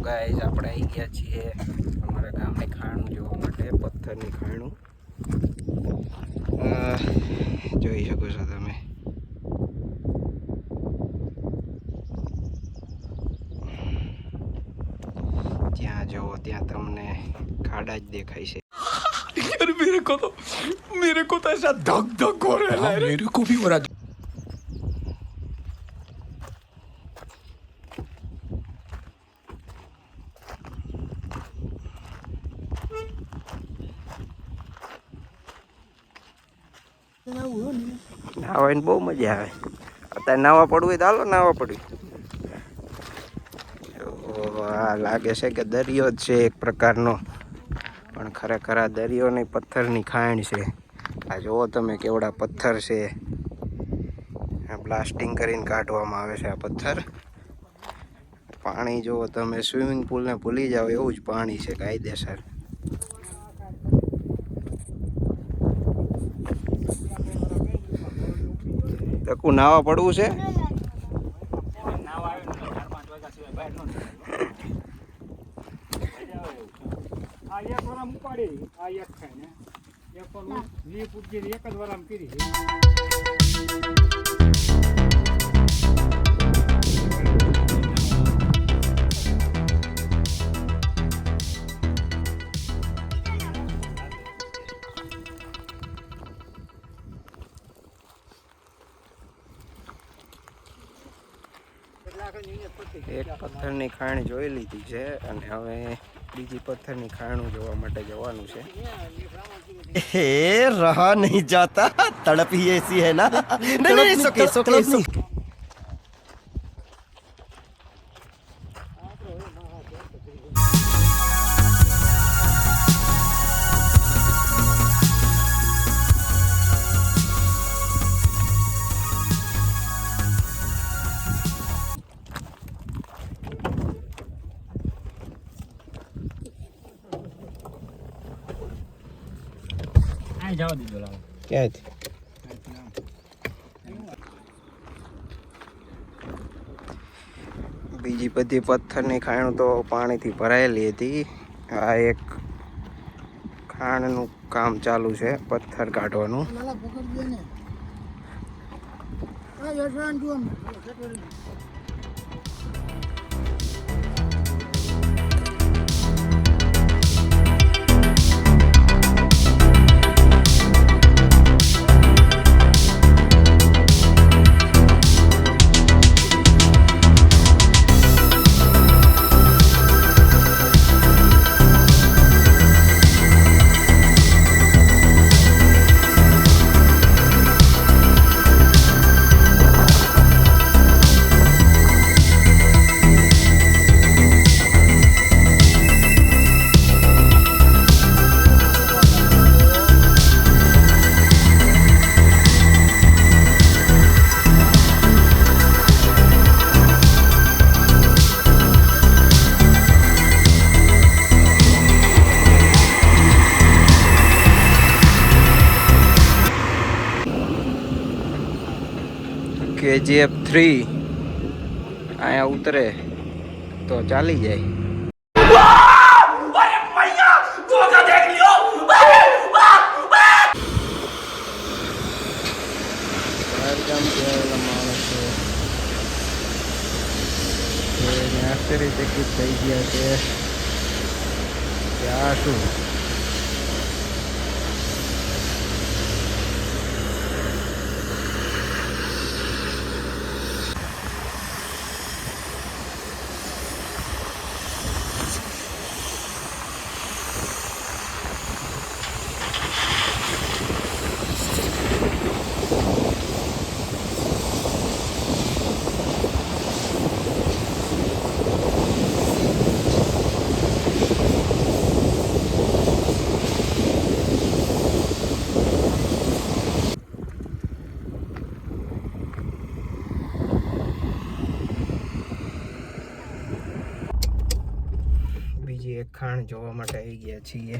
Guys આપણે આવી ગયા છીએ અમારા ગામની ખાણું જોવા માટે, પથ્થરની ખાણું જોઈ શકો છો તમે. ત્યાં જુઓ, ત્યાં તમને ખાડા જ દેખાય છે. यार मेरे को तो ऐसा धक धक हो रहा है, मेरे को भी हो रहा. નાવાની બહુ મજા આવે. અત્યારે નાવા પડવું હોય તો હાલો નાવા પડવી. લાગે છે કે દરિયો જ છે એક પ્રકારનો, પણ ખરેખર આ દરિયો નહીં, પથ્થરની ખાણ છે. આ જુઓ તમે કેવડા પથ્થર છે. આ બ્લાસ્ટિંગ કરીને કાઢવામાં આવે છે આ પથ્થર. પાણી જુઓ તમે, સ્વિમિંગ પુલને ભૂલી જાઓ એવું જ પાણી છે કાયદેસર. તકુ નાવા પડવું છે. એક પથ્થરની ખાણ જોઈ લીધી છે અને હવે બીજી પથ્થરની ખાણું જોવા માટે જવાનું છે. रहा नहीं जाता, तड़प ही ऐसी है ना. नहीं, नहीं, ક્યાંથી બીજી બધી પથ્થરની ખાણું તો પાણીથી ભરાયેલી હતી. આ એક ખાણનું કામ ચાલુ છે, પથ્થર કાઢવાનું. KGF 3 અહીંયા ઉતરે તો ચાલી જાય. આશ્ચર્યચકિત થઈ ગયા છે કે આ શું. બીજી એક ખાણ જોવા માટે આવી ગયા છીએ.